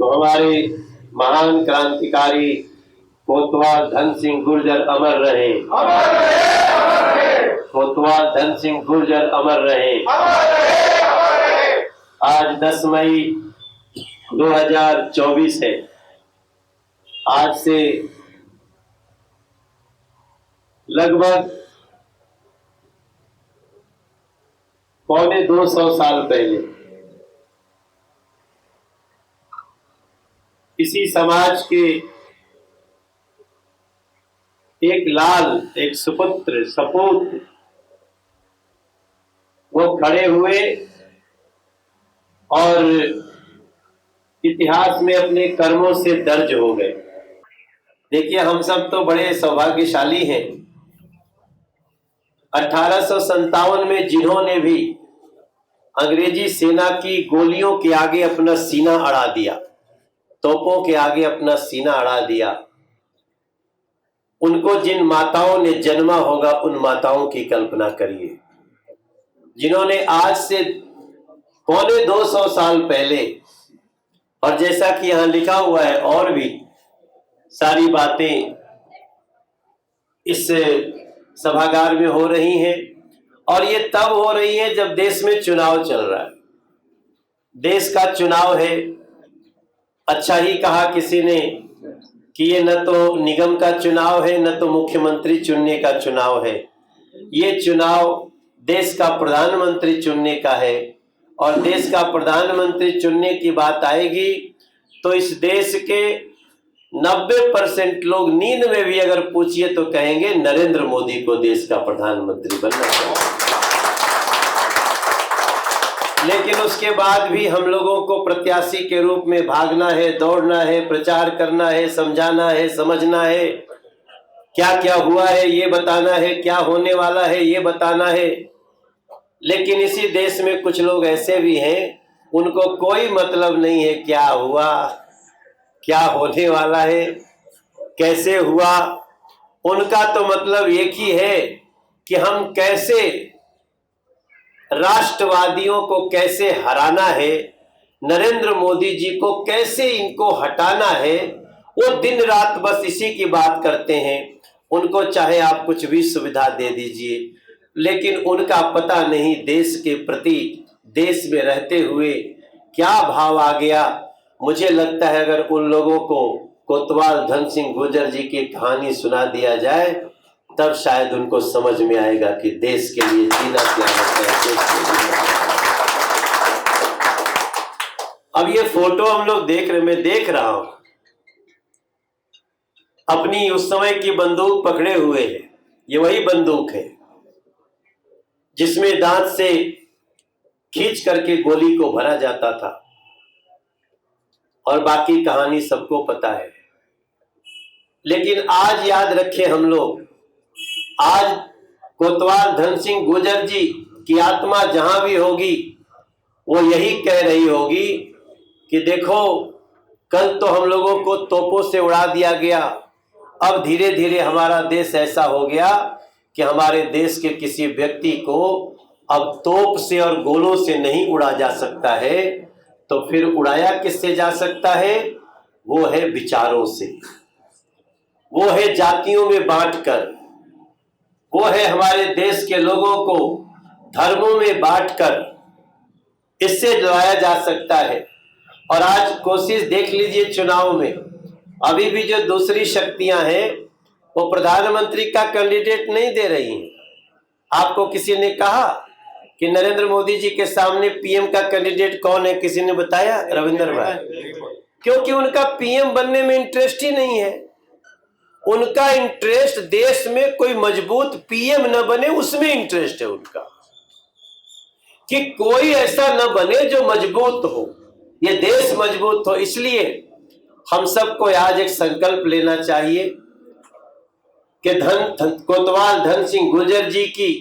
तो हमारे महान क्रांतिकारी कोतवाल धन सिंह गुर्जर अमर रहे, अमर रहे, अमर रहे। कोतवाल धन सिंह गुर्जर अमर रहे, अमर रहे, अमर रहे। आज 10 मई 2024 है। आज से लगभग 250 साल पहले इसी समाज के एक लाल, एक सुपुत्र, सपूत वो खड़े हुए और इतिहास में अपने कर्मों से दर्ज हो गए। देखिए, हम सब तो बड़े सौभाग्यशाली हैं। 1857 में जिन्होंने भी अंग्रेजी सेना की गोलियों के आगे अपना सीना अड़ा दिया, तोपों के आगे अपना सीना अड़ा दिया, उनको जिन माताओं ने जन्मा होगा उन माताओं की कल्पना करिए, जिन्होंने आज से 250 साल पहले, और जैसा कि यहां लिखा हुआ है और भी सारी बातें इस सभागार में हो रही हैं, और ये तब हो रही है जब देश में चुनाव चल रहा है। देश का चुनाव है। अच्छा ही कहा किसी ने कि ये न तो निगम का चुनाव है, न तो मुख्यमंत्री चुनने का चुनाव है। ये चुनाव देश का प्रधानमंत्री चुनने का है, और देश का प्रधानमंत्री चुनने की बात आएगी तो इस देश के 90% लोग नींद में भी अगर पूछिए तो कहेंगे नरेंद्र मोदी को देश का प्रधानमंत्री बनना चाहिए। लेकिन उसके बाद भी हम लोगों को प्रत्याशी के रूप में भागना है, दौड़ना है, प्रचार करना है, समझाना है, समझना है, क्या क्या हुआ है ये बताना है, क्या होने वाला है ये बताना है। लेकिन इसी देश में कुछ लोग ऐसे भी हैं, उनको कोई मतलब नहीं है क्या हुआ, क्या होने वाला है, कैसे हुआ। उनका तो मतलब एक ही है कि हम कैसे राष्ट्रवादियों को कैसे हराना है, नरेंद्र मोदी जी को कैसे इनको हटाना है। वो दिन रात बस इसी की बात करते हैं। उनको चाहे आप कुछ भी सुविधा दे दीजिए, लेकिन उनका पता नहीं देश के प्रति, देश में रहते हुए क्या भाव आ गया। मुझे लगता है अगर उन लोगों को कोतवाल धन सिंह गुर्जर जी की कहानी सुना दिया जाए तब शायद उनको समझ में आएगा कि देश के लिए जीना क्या होता है। अब ये फोटो हम लोग देख रहे, मैं देख रहा हूं, अपनी उस समय की बंदूक पकड़े हुए है। ये वही बंदूक है जिसमें दांत से खींच करके गोली को भरा जाता था, और बाकी कहानी सबको पता है। लेकिन आज याद रखें हम लोग, आज कोतवाल धन सिंह गुर्जर जी की आत्मा जहां भी होगी वो यही कह रही होगी कि देखो, कल तो हम लोगों को तोपों से उड़ा दिया गया, अब धीरे धीरे हमारा देश ऐसा हो गया कि हमारे देश के किसी व्यक्ति को अब तोप से और गोलों से नहीं उड़ा जा सकता है, तो फिर उड़ाया किससे जा सकता है? वो है विचारों से, वो है जातियों में बांटकर, वो है हमारे देश के लोगों को धर्मों में बांटकर, इससे लड़ाया जा सकता है। और आज कोशिश देख लीजिए, चुनाव में अभी भी जो दूसरी शक्तियां हैं वो प्रधानमंत्री का कैंडिडेट नहीं दे रही हैं। आपको किसी ने कहा कि नरेंद्र मोदी जी के सामने पीएम का कैंडिडेट कौन है? किसी ने बताया? रविंदर भाई। क्योंकि उनका पीएम बनने में इंटरेस्ट ही नहीं है। उनका इंटरेस्ट देश में कोई मजबूत पीएम न बने, उसमें इंटरेस्ट है उनका, कि कोई ऐसा न बने जो मजबूत हो, ये देश मजबूत हो। इसलिए हम सबको आज एक संकल्प लेना चाहिए कि कोतवाल धन सिंह गुर्जर जी की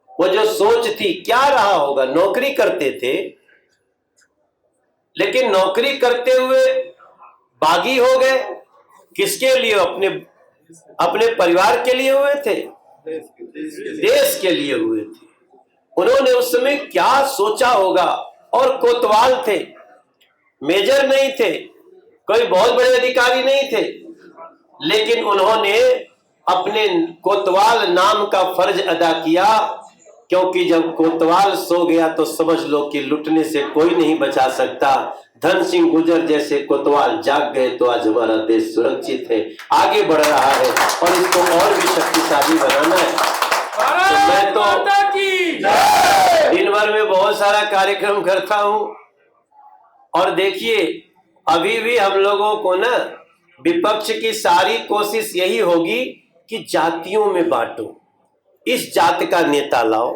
वो जो सोच थी, क्या रहा होगा? नौकरी करते थे, लेकिन नौकरी करते हुए बागी हो गए। किसके लिए? अपने परिवार के लिए हुए थे, देश के लिए हुए थे। उन्होंने उस समय क्या सोचा होगा? और कोतवाल थे, मेजर नहीं थे, कोई बहुत बड़े अधिकारी नहीं थे, लेकिन उन्होंने अपने कोतवाल नाम का फर्ज अदा किया, क्योंकि जब कोतवाल सो गया तो समझ लो कि लुटने से कोई नहीं बचा सकता। धन सिंह गुर्जर जैसे कोतवाल जाग गए तो आज हमारा देश सुरक्षित है, आगे बढ़ रहा है और इसको और भी शक्तिशाली बनाना है। तो मैं तो दिन भर में बहुत सारा कार्यक्रम करता हूं, और देखिए अभी भी हम लोगों को ना विपक्ष की सारी कोशिश यही होगी कि जातियों में बांटो, इस जाति का नेता लाओ,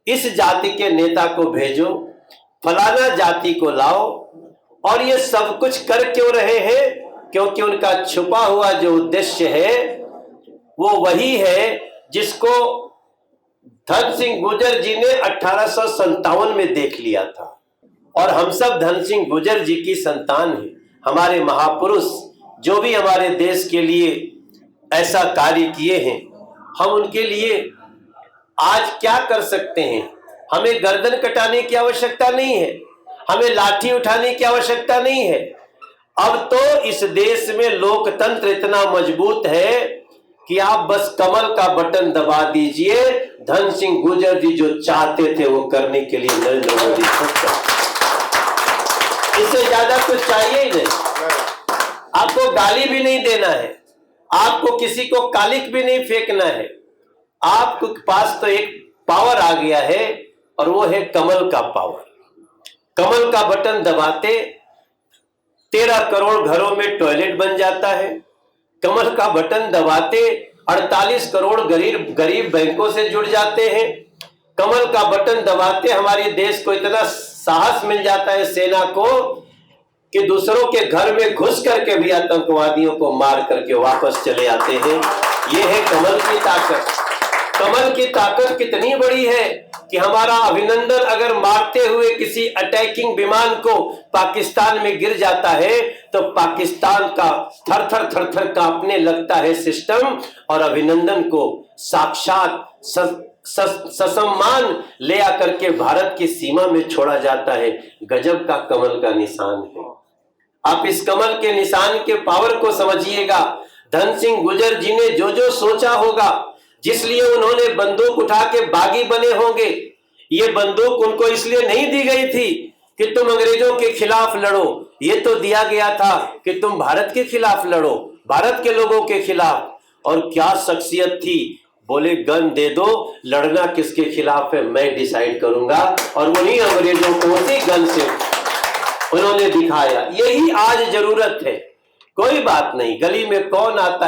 इस जाति के नेता को भेजो, फलाना जाति को लाओ। और ये सब कुछ कर क्यों रहे हैं? क्योंकि उनका छुपा हुआ जो उद्देश्य है वो वही है जिसको धन सिंह गुर्जर जी ने 1857 में देख लिया था। और हम सब धन सिंह गुर्जर जी की संतान हैं। हमारे महापुरुष जो भी हमारे देश के लिए ऐसा कार्य किए हैं, हम उनके लिए आज क्या कर सकते हैं? हमें गर्दन कटाने की आवश्यकता नहीं है, हमें लाठी उठाने की आवश्यकता नहीं है। अब तो इस देश में लोकतंत्र इतना मजबूत है कि आप बस कमल का बटन दबा दीजिए, धन सिंह गुर्जर जी जो चाहते थे वो करने के लिए नरेंद्र मोदी इससे ज्यादा कुछ चाहिए ही नहीं। आपको गाली भी नहीं देना है, आपको किसी को कालिक भी नहीं फेंकना है। आपके पास तो एक पावर आ गया है और वो है कमल का पावर। कमल का बटन दबाते 13 करोड़ घरों में टॉयलेट बन जाता है। कमल का बटन दबाते 48 करोड़ गरीब बैंकों से जुड़ जाते हैं। कमल का बटन दबाते हमारे देश को इतना साहस मिल जाता है सेना को कि दूसरों के घर में घुस करके भी आतंकवादियों को मार करके वापस चले आते हैं। ये है कमल की ताकत। कमल की ताकत कितनी बड़ी है कि हमारा अभिनंदन अगर मारते हुए किसी अटैकिंग विमान को पाकिस्तान में गिर जाता है तो पाकिस्तान का थर थर कांपने लगता है सिस्टम, और अभिनंदन को साक्षात ससम्मान ले आकर के भारत की सीमा में छोड़ा जाता है। गजब का कमल का निशान है। आप इस कमल के निशान के पावर को समझिएगा। धन सिंह गुर्जर जी ने जो जो सोचा होगा, जिस लिए उन्होंने बंदूक उठा के बागी बने होंगे, ये बंदूक उनको इसलिए नहीं दी गई थी कि तुम अंग्रेजों के खिलाफ लड़ो, ये तो दिया गया था कि तुम भारत के खिलाफ लड़ो, भारत के लोगों के खिलाफ। और क्या शख्सियत थी, बोले गन दे दो, लड़ना किसके खिलाफ है मैं डिसाइड करूंगा, और उन्हीं अंग्रेजों को उसी गन से उन्होंने दिखाया। यही आज जरूरत है। कोई बात नहीं, गली में कौन आता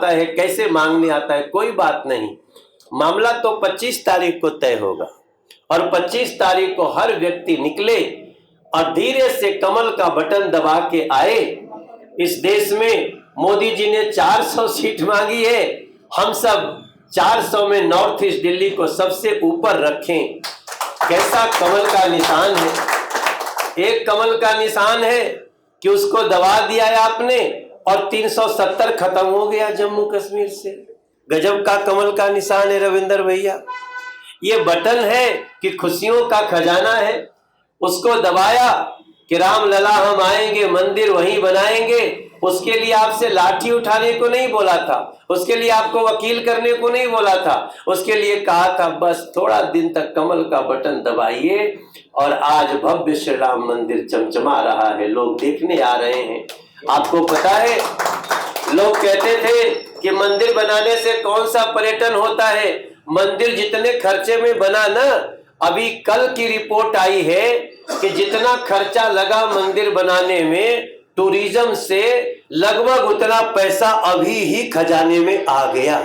है, कैसे मांगने आता है, कोई बात नहीं। मामला तो 25 तारीख को तय होगा, और 25 तारीख को हर व्यक्ति निकले और धीरे से कमल का बटन दबा के आए। इस देश में मोदी जी ने 400 सीट मांगी है, हम सब 400 में नॉर्थ ईस्ट दिल्ली को सबसे ऊपर रखें। कैसा कमल का निशान है। एक कमल का निशान है कि उसको दबा दिया है आपने और 370 खत्म हो गया जम्मू कश्मीर से। गजब का कमल का निशान है रविंदर भैया। ये बटन है कि खुशियों का खजाना है, उसको दबाया कि राम लला हम आएंगे, मंदिर वहीं बनाएंगे। उसके लिए आपसे लाठी उठाने को नहीं बोला था, उसके लिए आपको वकील करने को नहीं बोला था, उसके लिए कहा था बस थोड़ा दिन तक कमल का बटन दबाइए। और आज भव्य श्री राम मंदिर चमचमा रहा है, लोग देखने आ रहे हैं। आपको पता है, लोग कहते थे कि मंदिर बनाने से कौन सा पर्यटन होता है, मंदिर जितने खर्चे में बना ना, अभी कल की रिपोर्ट आई है कि जितना खर्चा लगा मंदिर बनाने में टूरिज्म से, लगभग उतना पैसा अभी ही खजाने में आ गया।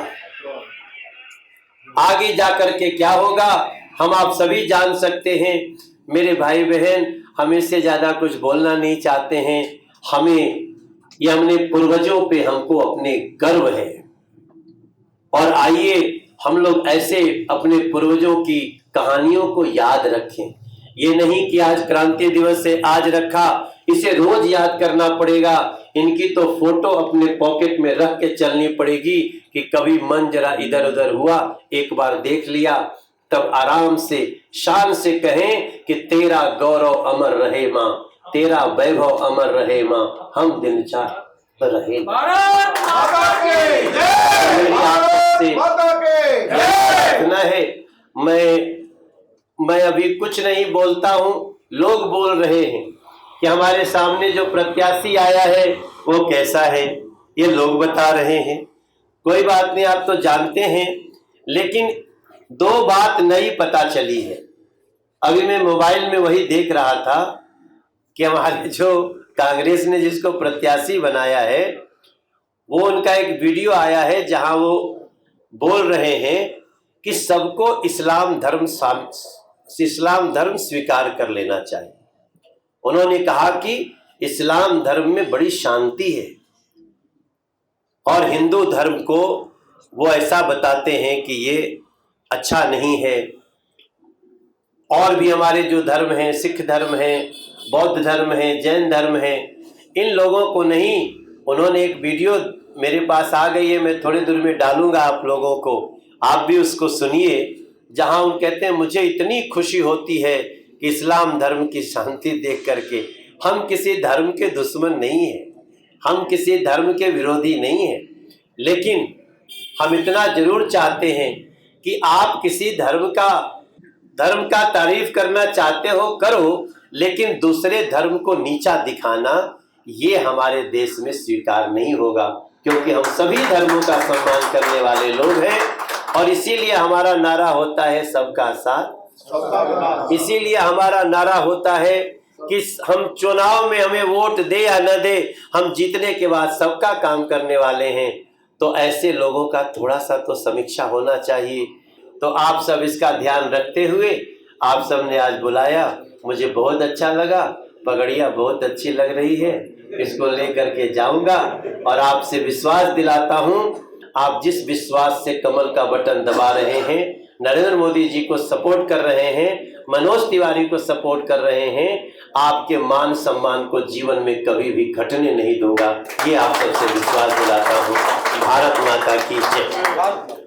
आगे जाकर के क्या होगा हम आप सभी जान सकते हैं। मेरे भाई बहन, हम इससे ज्यादा कुछ बोलना नहीं चाहते हैं। ये हमने पूर्वजों पे हमको अपने गर्व है, और आइए हम लोग ऐसे अपने पूर्वजों की कहानियों को याद रखें। ये नहीं कि आज क्रांति दिवस से आज रखा, इसे रोज याद करना पड़ेगा। इनकी तो फोटो अपने पॉकेट में रख के चलनी पड़ेगी कि कभी मन जरा इधर उधर हुआ, एक बार देख लिया, तब आराम से शान से कहें कि तेरा गौरव अमर रहे माँ, तेरा वैभव अमर रहे माँ, हम दिन चाह रहे। इतना है, मैं अभी कुछ नहीं बोलता हूँ, लोग बोल रहे हैं कि हमारे सामने जो प्रत्याशी आया है वो कैसा है, ये लोग बता रहे हैं। कोई बात नहीं, आप तो जानते हैं, लेकिन दो बात नई पता चली है। अभी मैं मोबाइल में वही देख रहा था कि हमारे जो कांग्रेस ने जिसको प्रत्याशी बनाया है, वो उनका एक वीडियो आया है जहां वो बोल रहे हैं कि सबको इस्लाम धर्म स्वीकार कर लेना चाहिए। उन्होंने कहा कि इस्लाम धर्म में बड़ी शांति है और हिंदू धर्म को वो ऐसा बताते हैं कि ये अच्छा नहीं है। और भी हमारे जो धर्म हैं, सिख धर्म है, बौद्ध धर्म है, जैन धर्म है, इन लोगों को नहीं। उन्होंने एक वीडियो मेरे पास आ गई है, मैं थोड़ी देर में डालूंगा आप लोगों को, आप भी उसको सुनिए, जहां उन कहते हैं मुझे इतनी खुशी होती है कि इस्लाम धर्म की शांति देख करके। हम किसी धर्म के दुश्मन नहीं हैं, हम किसी धर्म के विरोधी नहीं हैं, लेकिन हम इतना जरूर चाहते हैं कि आप किसी धर्म का तारीफ करना चाहते हो करो, लेकिन दूसरे धर्म को नीचा दिखाना ये हमारे देश में स्वीकार नहीं होगा, क्योंकि हम सभी धर्मों का सम्मान करने वाले लोग हैं। और इसीलिए हमारा नारा होता है सबका साथ। इसीलिए हमारा नारा होता है कि हम चुनाव में हमें वोट दे या न दे, हम जीतने के बाद सबका काम करने वाले हैं। तो ऐसे लोगों का थोड़ा सा तो समीक्षा होना चाहिए। तो आप सब इसका ध्यान रखते हुए आप सब ने आज बुलाया, मुझे बहुत अच्छा लगा। पगड़िया बहुत अच्छी लग रही है, इसको लेकर के जाऊंगा और आपसे विश्वास दिलाता हूं। आप जिस विश्वास से कमल का बटन दबा रहे हैं, नरेंद्र मोदी जी को सपोर्ट कर रहे हैं, मनोज तिवारी को सपोर्ट कर रहे हैं, आपके मान सम्मान को जीवन में कभी भी घटने नहीं दूंगा। ये आप सबसे विश्वास दिलाता हूं। भारत माता की जय।